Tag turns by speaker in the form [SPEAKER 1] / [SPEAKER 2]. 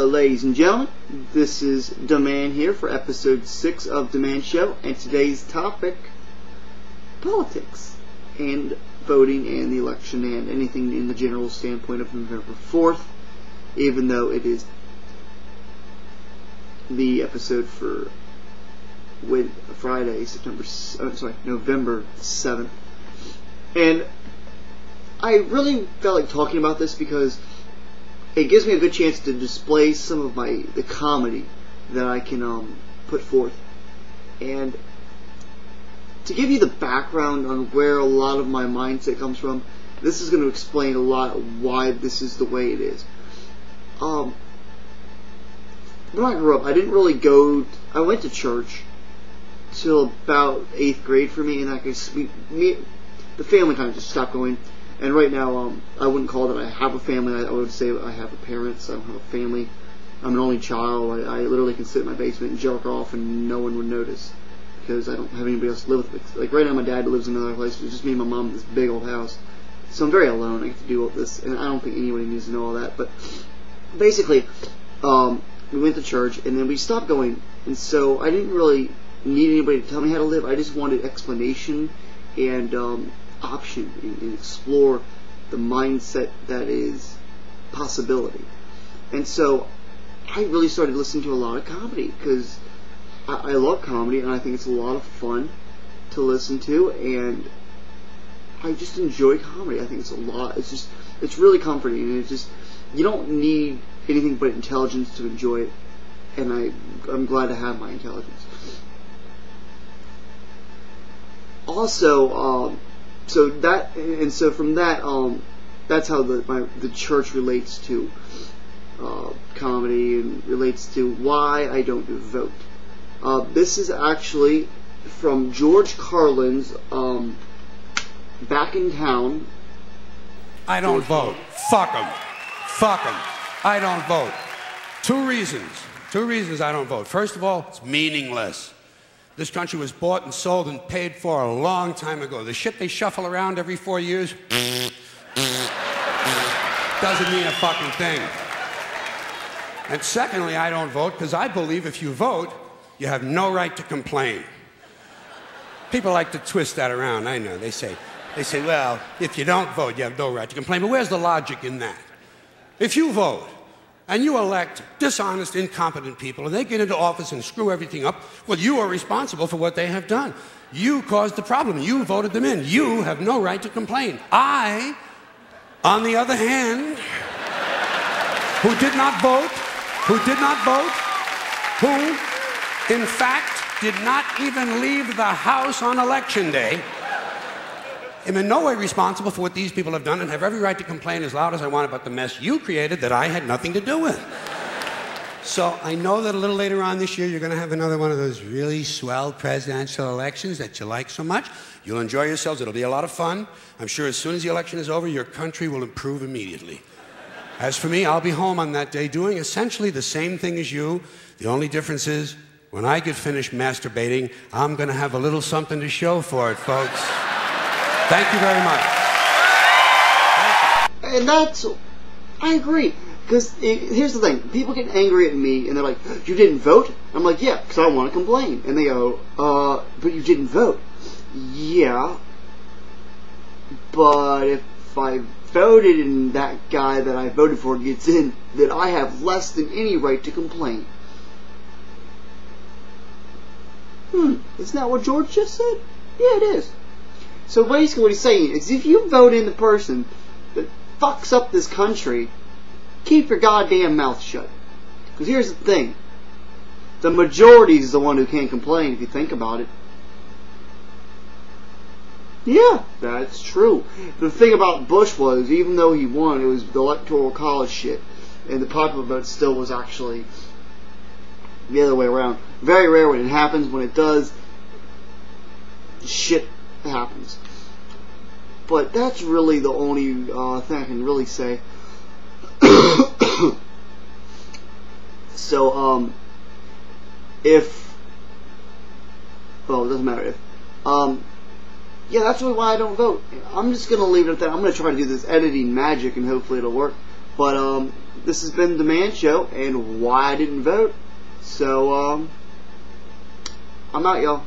[SPEAKER 1] Hello ladies and gentlemen, this is Demand here for episode 6 of Demand Show, and today's topic, politics and voting and the election and anything in the general standpoint of November 4th, even though it is the episode for Friday, November 7th. And I really felt like talking about this because it gives me a good chance to display some of the comedy that I can put forth, and to give you the background on where a lot of my mindset comes from. This is going to explain a lot why this is the way it is. When I grew up, I didn't really I went to church till about 8th grade for me, and the family kind of just stopped going. And right now, I wouldn't call that I have a family. I would say I have parents. I don't have a family. I'm an only child. I literally can sit in my basement and jerk off and no one would notice because I don't have anybody else to live with. Like right now, my dad lives in another place. It's just me and my mom in this big old house. So I'm very alone. I get to do all this, and I don't think anybody needs to know all that. But basically, we went to church, and then we stopped going. And so I didn't really need anybody to tell me how to live. I just wanted explanation and option and explore the mindset that is possibility. And so I really started listening to a lot of comedy because I love comedy and I think it's a lot of fun to listen to, and I just enjoy comedy. I think it's really comforting, and you don't need anything but intelligence to enjoy it, and I'm glad to have my intelligence. Also, so from that, that's how the church relates to comedy and relates to why I don't vote. This is actually from George Carlin's Back in Town.
[SPEAKER 2] I don't vote. Fuck them. Fuck them. I don't vote. Two reasons I don't vote. First of all, it's meaningless. This country was bought and sold and paid for a long time ago. The shit they shuffle around every 4 years doesn't mean a fucking thing. And secondly, I don't vote because I believe if you vote, you have no right to complain. People like to twist that around, I know. They say, well, if you don't vote, you have no right to complain. But where's the logic in that? If you vote, and you elect dishonest, incompetent people, and they get into office and screw everything up, well, you are responsible for what they have done. You caused the problem. You voted them in. You have no right to complain. I, on the other hand, who did not vote, who in fact did not even leave the house on election day, am in no way responsible for what these people have done and have every right to complain as loud as I want about the mess you created that I had nothing to do with. So I know that a little later on this year you're going to have another one of those really swell presidential elections that you like so much. You'll enjoy yourselves. It'll be a lot of fun. I'm sure as soon as the election is over, your country will improve immediately. As for me, I'll be home on that day doing essentially the same thing as you. The only difference is when I get finished masturbating, I'm going to have a little something to show for it, folks. Thank you very much.
[SPEAKER 1] And I agree. Because here's the thing. People get angry at me and they're like, you didn't vote? I'm like, yeah, because I want to complain. And they go, but you didn't vote. Yeah. But if I voted and that guy that I voted for gets in, then I have less than any right to complain. Isn't that what George just said? Yeah, it is. So basically what he's saying is if you vote in the person that fucks up this country, keep your goddamn mouth shut. Because here's the thing. The majority is the one who can't complain if you think about it. Yeah, that's true. The thing about Bush was, even though he won, it was the electoral college shit. And the popular vote still was actually the other way around. Very rare when it happens. When it does, shit happens. But that's really the only thing I can really say. So, well, it doesn't matter if, yeah, that's really why I don't vote. I'm just going to leave it at that. I'm going to try to do this editing magic and hopefully it'll work. But this has been the Man Show and why I didn't vote. So I'm out, y'all.